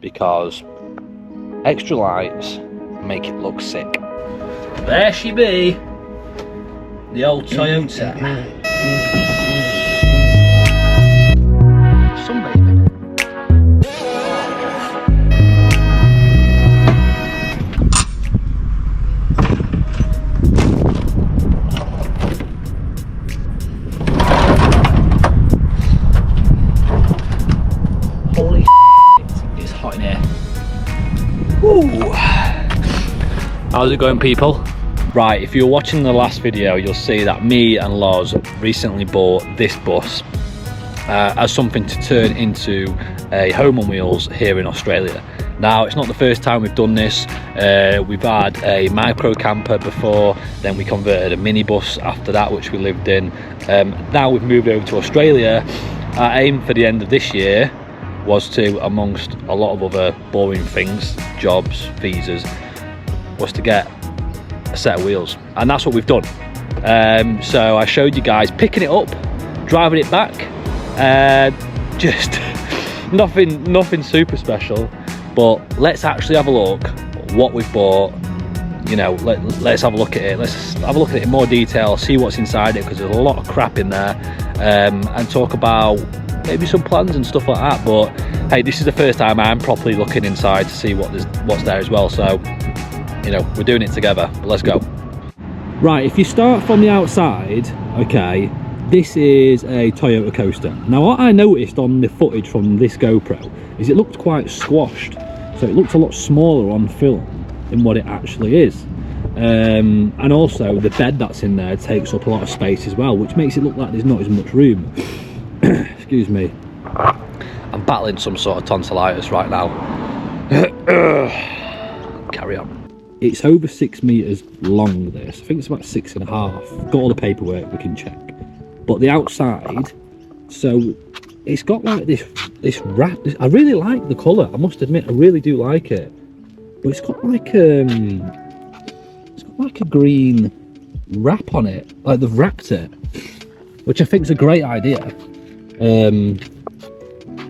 because extra lights make it look sick. There she be, the old Toyota. Sunbathing. Holy shit, it's hot in here. Woo. How's it going, people? Right, if you're watching the last video, you'll see that me and Loz recently bought this bus as something to turn into a home on wheels here in Australia. Now, it's not the first time we've done this. We've had a micro camper before, then we converted a minibus after that, which we lived in. Now we've moved over to Australia. Our aim for the end of this year was to, amongst a lot of other boring things, jobs, visas, was to get a set of wheels, and that's what we've done. So I showed you guys picking it up, driving it back, just nothing super special, but let's actually have a look at what we've bought. You know, let's have a look at it, let's have a look at it in more detail, see what's inside it, because there's a lot of crap in there, and talk about maybe some plans and stuff like that. But hey, this is the first time I'm properly looking inside to see what's there as well, so you know, we're doing it together. But let's go. Right, if you start from the outside, okay, this is a Toyota Coaster. Now, what I noticed on the footage from this GoPro is it looked quite squashed, so it looked a lot smaller on film than what it actually is. And also the bed that's in there takes up a lot of space as well, which makes it look like there's not as much room. Excuse me, I'm battling some sort of tonsillitis right now. Carry on. It's over 6 meters long, this. I think it's about 6.5. Got all the paperwork, we can check. But the outside, so it's got like this wrap. I really like the colour, I must admit, I really do like it. But it's got like a green wrap on it, like they've wrapped it, which I think is a great idea. And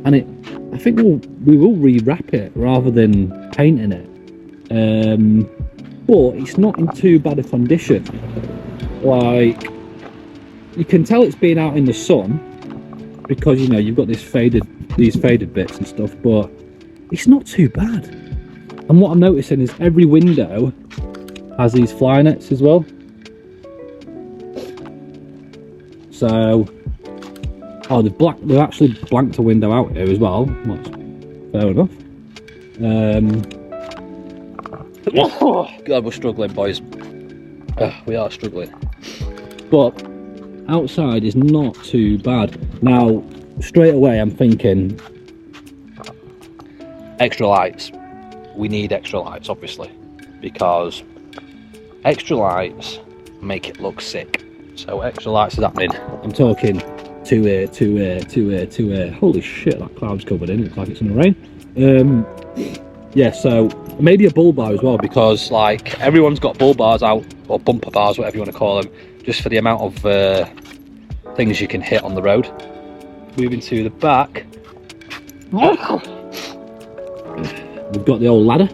I think we will re-wrap it rather than painting it. But it's not in too bad a condition. Like, you can tell it's been out in the sun because, you know, you've got these faded bits and stuff, but it's not too bad. And what I'm noticing is every window has these fly nets as well. So, oh, they've actually blanked a window out here as well. That's fair enough. Oh, God, we're struggling, boys. We are struggling. But outside is not too bad. Now, straight away, I'm thinking extra lights. We need extra lights, obviously, because extra lights make it look sick. So extra lights is happening. I'm talking two here. Holy shit, that cloud's covered in. Looks like it's going to rain. Yeah, so maybe a bull bar as well, because like everyone's got bull bars out, or bumper bars, whatever you want to call them, just for the amount of things you can hit on the road. Moving to the back, we've got the old ladder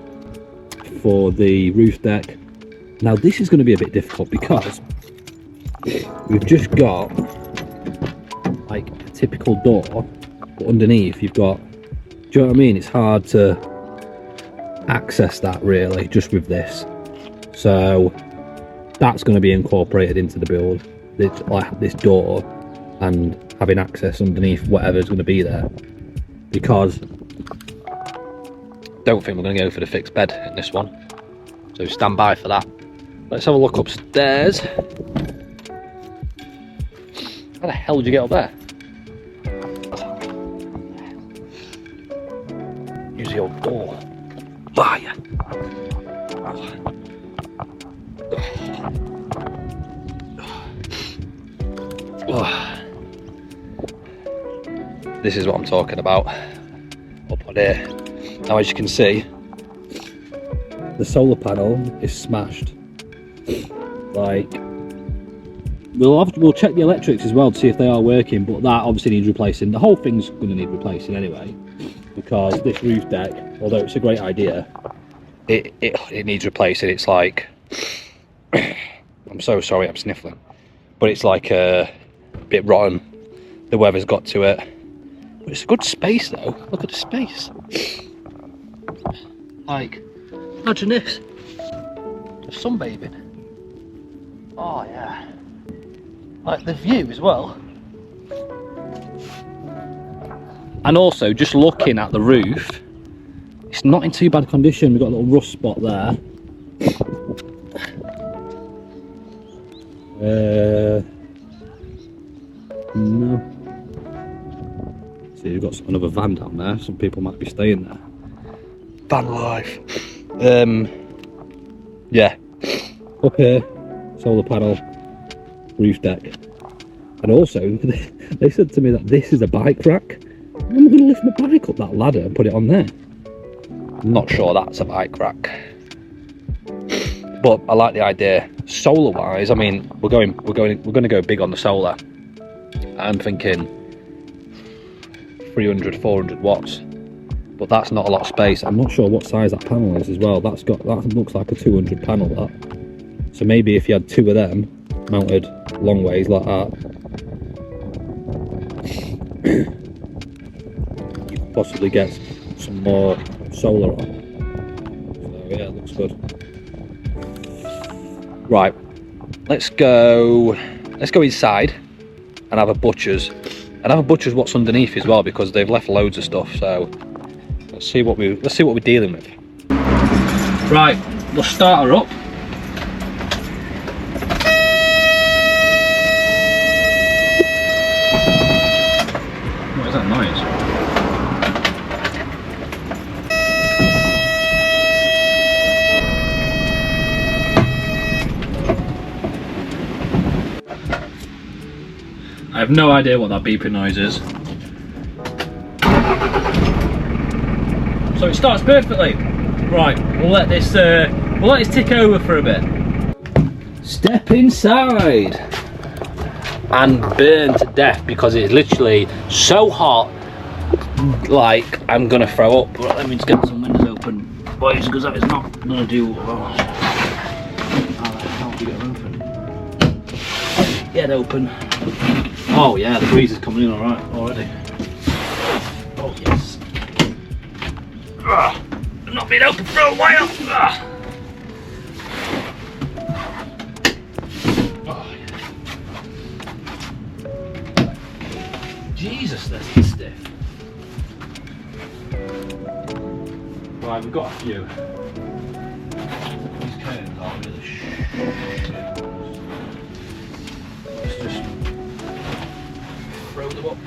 for the roof deck. Now this is going to be a bit difficult because we've just got like a typical door, but underneath you've got, do you know what I mean? It's hard to access that really just with this, so that's going to be incorporated into the build. It's like this door and having access underneath whatever's going to be there, because don't think we're going to go for the fixed bed in this one, so stand by for that. Let's have a look upstairs. How the hell did you get up there? Use the old door. Fire. This is what I'm talking about up on here. Now, as you can see, the solar panel is smashed. Like, we'll check the electrics as well to see if they are working, but that obviously needs replacing. The whole thing's going to need replacing anyway, because this roof deck although it's a great idea, it needs replacing. It's like, I'm so sorry, I'm sniffling, but it's like a bit rotten. The weather's got to it. But it's a good space though. Look at the space. Like, imagine this. Just sunbathing. Oh yeah. Like the view as well. And also, just looking at the roof, it's not in too bad condition. We've got a little rust spot there. No. See, we've got another van down there. Some people might be staying there. Van life. Yeah. Up here, solar panel, roof deck. And also, they said to me that this is a bike rack. I'm going to lift my bike up that ladder and put it on there. I'm not sure that's a bike rack, but I like the idea. Solar wise, I mean, we're going to go big on the solar. I'm thinking 300, 400 watts, but that's not a lot of space. I'm not sure what size that panel is as well. That looks like a 200 panel. That. So maybe if you had two of them mounted long ways like that, you could possibly get some more solar on. So yeah, it looks good. Right, let's go inside and have a butcher's. And have a butcher's what's underneath as well, because they've left loads of stuff. So let's see what we're dealing with. Right, we'll start her up. What is that noise? I have no idea what that beeping noise is. So it starts perfectly. Right, we'll let this tick over for a bit. Step inside and burn to death because it's literally so hot. Like I'm gonna throw up. Right, let me just get some windows open, boys, because that is not gonna do. How do you get them open? Get open. Oh yeah, the breeze is coming in alright already. Oh yes. Not been open for a while. Oh yeah. Jesus, this is stiff. Right, we've got a few. These curtains are really shit. Let's just throw them up.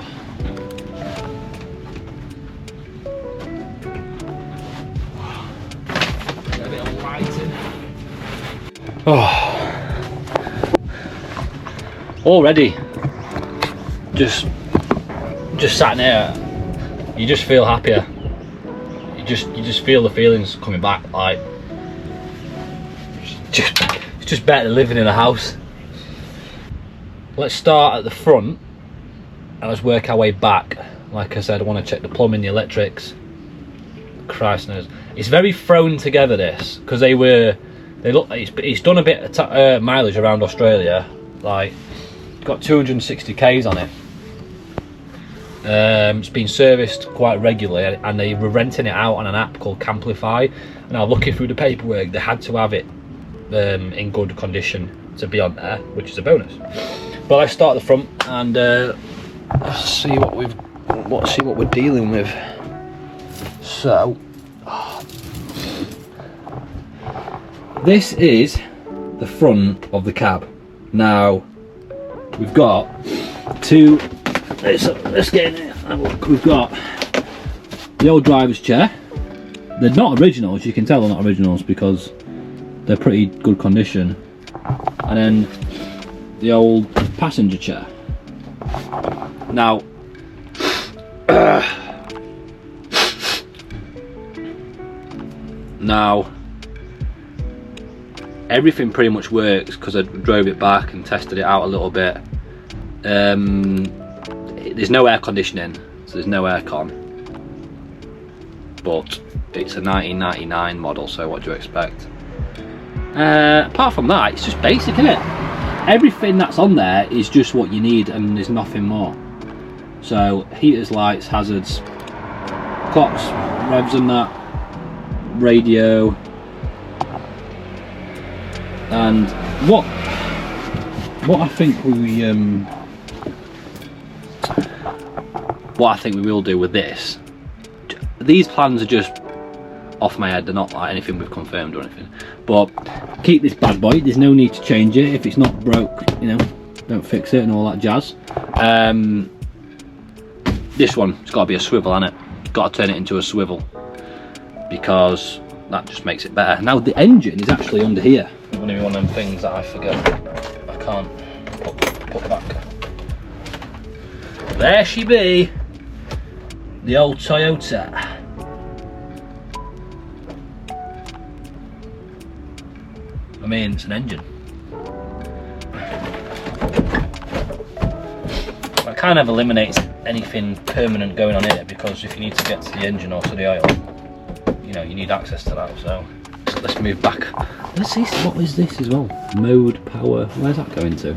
Get a bit of light in. Oh. Already, just sat there, you just feel happier. You just feel the feelings coming back. Like it's just better than living in a house. Let's start at the front and let's work our way back. Like I said, I want to check the plumbing, the electrics. Christ knows, it's very thrown together this, because it's done a bit of mileage around Australia. Like it's got 260 k's on it. It's been serviced quite regularly, and they were renting it out on an app called Camplify. And I was looking through the paperwork, they had to have it in good condition to be on there, which is a bonus. But let's start at the front and let's see what we're dealing with. So this is the front of the cab. Now we've got two. Let's get in here. We've got the old driver's chair. They're not originals, you can tell they're not originals because they're pretty good condition. And then the old passenger chair. Now, everything pretty much works because I drove it back and tested it out a little bit. There's no air conditioning, so there's no aircon, but it's a 1999 model, so what do you expect? Apart from that, it's just basic, isn't it? Everything that's on there is just what you need, and there's nothing more. So heaters, lights, hazards, clocks, revs and that, radio, and what I think we will do with this. These plans are just off my head, they're not like anything we've confirmed or anything, but keep this bad boy. There's no need to change it. If it's not broke, you know, don't fix it and all that jazz. This one, it's got to be a swivel, hasn't it? Got to turn it into a swivel because that just makes it better. Now the engine is actually under here. It's going to be one of them things that I forget. I can't put back. There she be, the old Toyota. I mean, it's an engine. That kind of eliminates anything permanent going on here, because if you need to get to the engine or to the oil, you know, you need access to that. So let's move back. Let's see, what is this as well? Mode, power, where's that going to?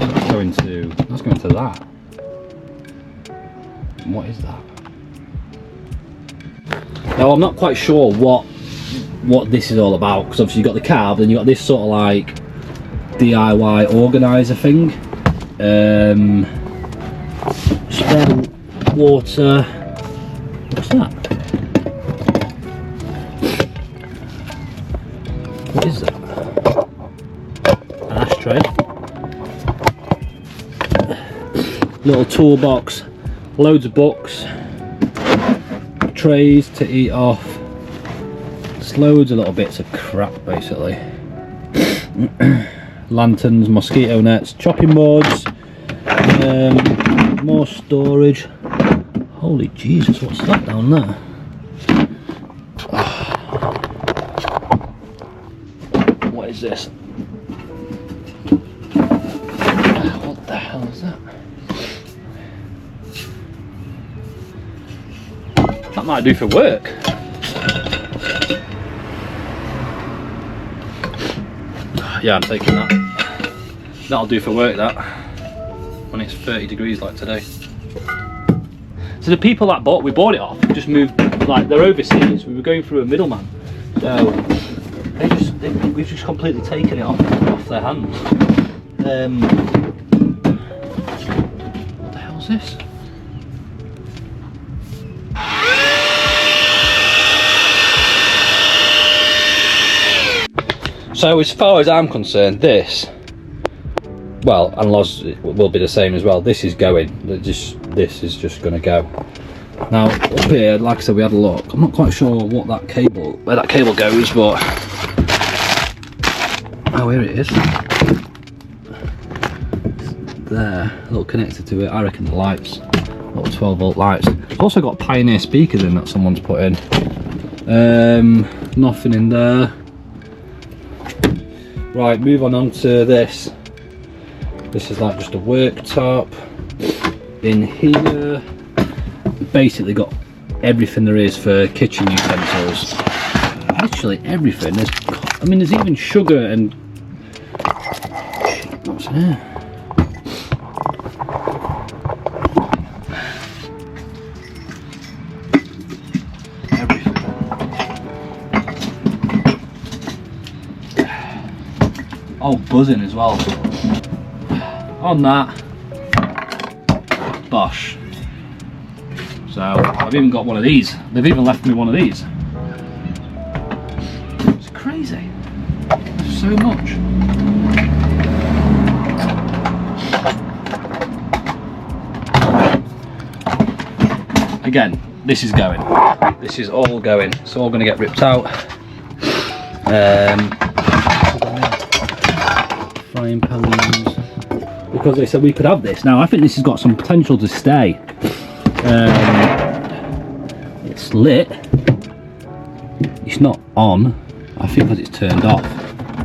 That's going to that. And what is that? Now I'm not quite sure what this is all about, because obviously you've got the carb, then you've got this sort of like DIY organizer thing. Spare water. What's that? What is that? An ashtray. Little toolbox. Loads of books. Trays to eat off. Just loads of little bits of crap basically. Lanterns, mosquito nets, chopping boards, more storage. Holy Jesus, what's that down there? What is this? What the hell is that? That might do for work. Yeah, I'm taking that. That'll do for work, that, when it's 30 degrees like today. So the people that we bought it off, just moved, like, they're overseas. We were going through a middleman, so we've just completely taken it off their hands. What the hell's this? So as far as I'm concerned, this, well, and Loz will be the same as well, this is going. This is just going to go. Now up here, like I said, we had a look. I'm not quite sure where that cable goes, but oh, here it is. It's there, a little connector to it. I reckon the lights, little 12-volt lights. Also got Pioneer speakers in that someone's put in. Nothing in there. Right, move on to this. This is like just a worktop. In here, basically got everything there is for kitchen utensils. Literally everything. There's even sugar and what's in here? Oh, buzzing as well. On that, Bosch. So I've even got one of these. They've even left me one of these. It's crazy. There's so much. Again, this is going. This is all going. It's all going to get ripped out. Frying pans, because they said we could have this. Now I think this has got some potential to stay. It's lit, it's not on, I think, because it's turned off,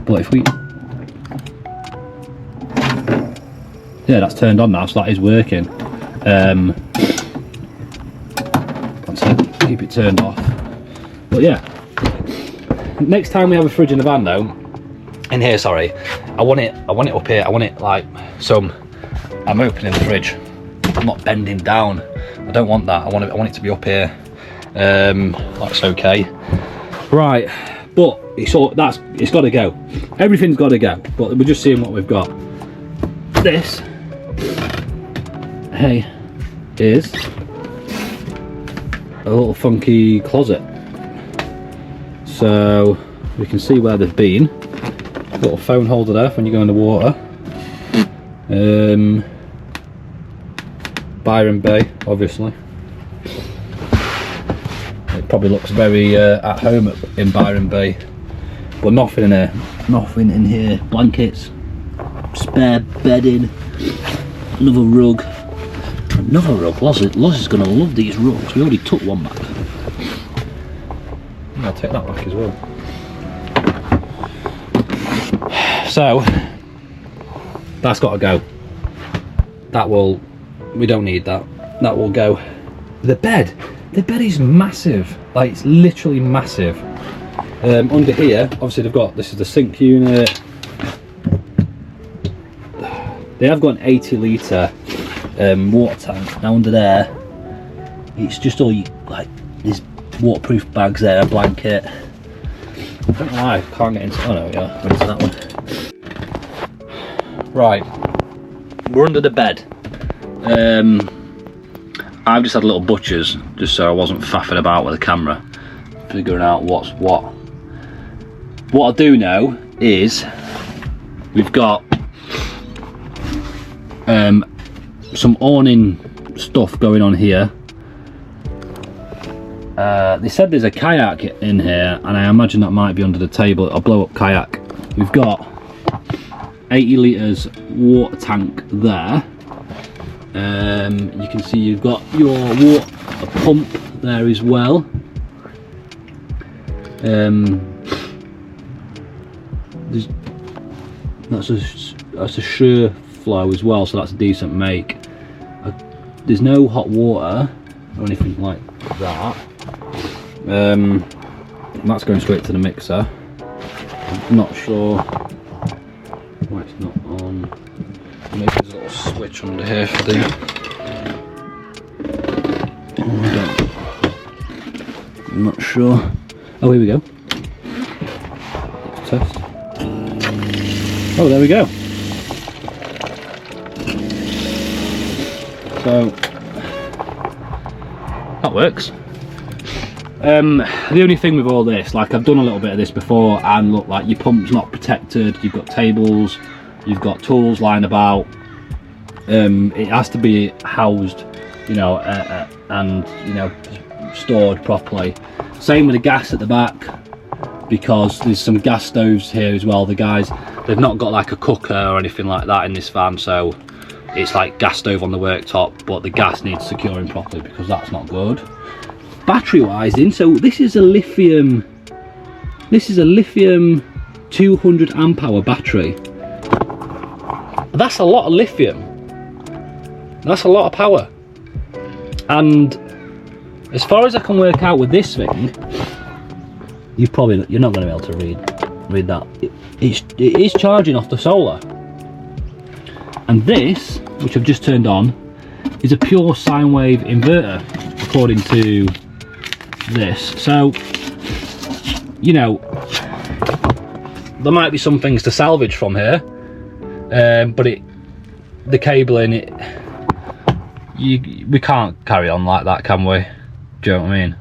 but if we, yeah, that's turned on now, so that is working. That's it. it turned off. But yeah, next time we have a fridge in the van though, in here, sorry, I want it up here. I want it like some. I'm opening the fridge. I'm not bending down. I don't want that. I want it to be up here. That's okay. Right, but it's got to go. Everything's got to go. But we're just seeing what we've got. This, hey, is a little funky closet. So we can see where they've been. Little phone holder there for when you go in the water. Byron Bay, obviously. It probably looks very at home in Byron Bay, but nothing in here. Nothing in here. Blankets, spare bedding, another rug. Another rug. Loz is going to love these rugs. We already took one back. I'll take that back as well. So that's got to go. We don't need that. That will go. The bed is massive. Like, it's literally massive. Under here, obviously this is the sink unit. They have got an 80 litre water tank. Now under there, it's just all like there's waterproof bags there, a blanket. I don't know why I can't get into. Oh no, yeah, into that one. Right, we're under the bed. I've just had a little butcher's just so I wasn't faffing about with the camera, figuring out what's what. What I do know is we've got some awning stuff going on here. They said there's a kayak in here, and I imagine that might be under the table, a blow up kayak. We've got 80 litres water tank there. You can see you've got your water pump there as well. That's a Sureflow as well, so that's a decent make. There's no hot water or anything like that. That's going straight to the mixer. I'm not sure why it's not on. Maybe there's a little switch under here for the. I'm not sure. Oh, here we go. Let's test. Oh, there we go. So that works. The only thing with all this, like I've done a little bit of this before, and look, like your pump's not protected. You've got tables, you've got tools lying about. It has to be housed, you know, and you know, stored properly. Same with the gas at the back, because there's some gas stoves here as well. The guys, they've not got like a cooker or anything like that in this van, so it's like gas stove on the worktop, but the gas needs securing properly because that's not good. Battery wise, so this is a lithium 200 amp hour battery. That's a lot of lithium. That's a lot of power. And as far as I can work out with this thing, you're not going to be able to read that. It is charging off the solar. And this, which I've just turned on, is a pure sine wave inverter, according to this. So, you know, there might be some things to salvage from here, but the cabling, we can't carry on like that, can we? Do you know what I mean?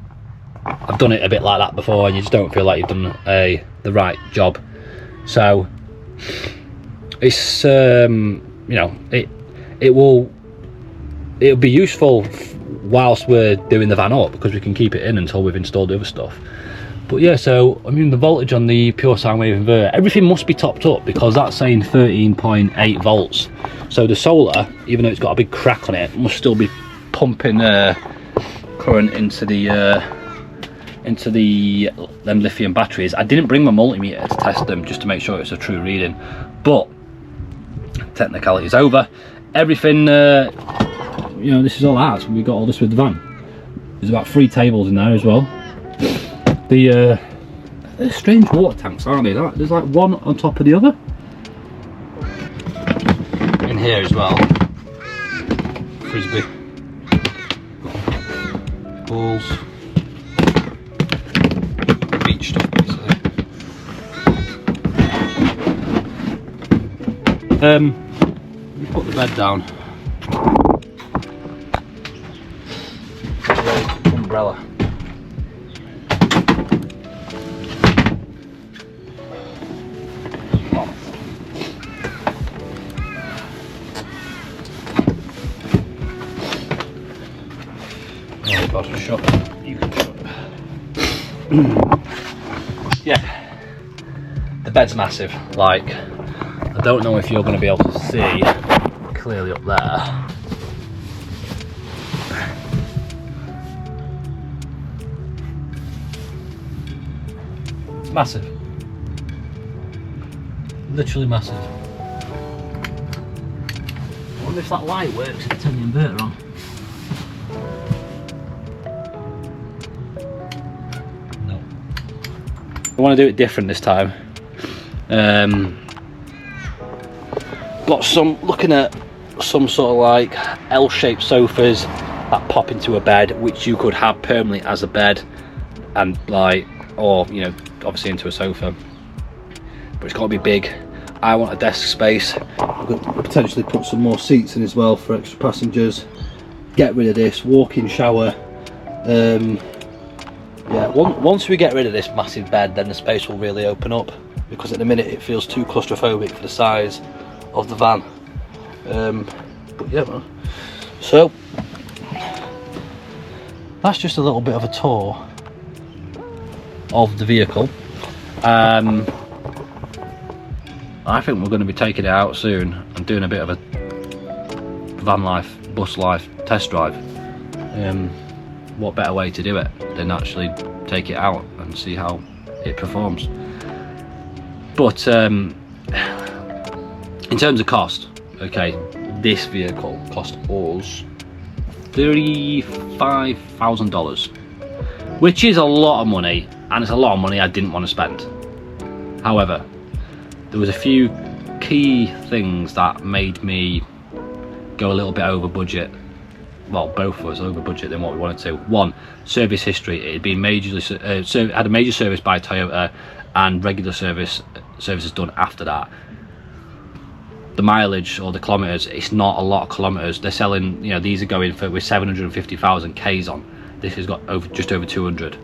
I've done it a bit like that before, and you just don't feel like you've done the right job. So it's you know, it'll be useful whilst we're doing the van up, because we can keep it in until we've installed the other stuff. But yeah, so I mean, the voltage on the pure sine wave inverter, everything must be topped up, because that's saying 13.8 volts. So the solar, even though it's got a big crack on it, must still be pumping current into them lithium batteries. I didn't bring my multimeter to test them, just to make sure it's a true reading, but technicality is over. Everything, you know, this is all ours. We got all this with the van. There's about 3 tables in there as well. They're strange water tanks, aren't they? There's like one on top of the other. In here as well, frisbee, balls, beach stuff basically. We put the bed down. Umbrella. Oh God, shut. You can shut. Yeah, the bed's massive. Like, I don't know if you're going to be able to see clearly up there. It's massive. Literally massive. I wonder if that light works if I turn the inverter on. No. I want to do it different this time. Got some, looking at some sort of like L-shaped sofas that pop into a bed, which you could have permanently as a bed, and like, or you know, obviously into a sofa, but it's got to be big. I want a desk space. I'm going to potentially put some more seats in as well for extra passengers. Get rid of this walk-in shower. Yeah, once we get rid of this massive bed, then the space will really open up, because at the minute it feels too claustrophobic for the size of the van. But yeah, man. So that's just a little bit of a tour of the vehicle. I think we're going to be taking it out soon and doing a bit of a van life, bus life test drive. What better way to do it than actually take it out and see how it performs. But in terms of cost, okay, this vehicle cost us $35,000, which is a lot of money, and it's a lot of money I didn't want to spend. However, there was a few key things that made me go a little bit over budget. Well, both of us over budget than what we wanted to. One, service history. It had been majorly had a major service by Toyota, and regular services done after that. The mileage or the kilometers, it's not a lot of kilometers. They're selling, you know, these are going for with 750,000 Ks on. This has got just over 200.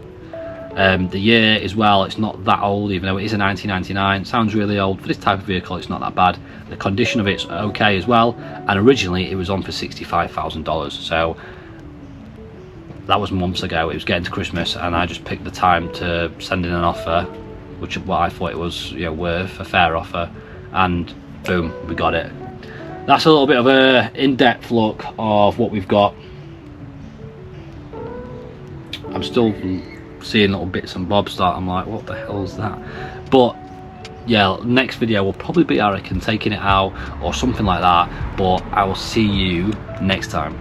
The year as well, it's not that old, even though it is a 1999. It sounds really old for this type of vehicle. It's not that bad. The condition of it's okay as well, and originally it was on for $65,000, so that was months ago. It was getting to Christmas, and I just picked the time to send in an offer, which what I thought it was, you know, worth a fair offer, and boom, we got it. That's a little bit of a in-depth look of what we've got. I'm still seeing little bits and bobs that I'm like, what the hell is that? But yeah, next video will probably be, I reckon, taking it out or something like that. But I will see you next time.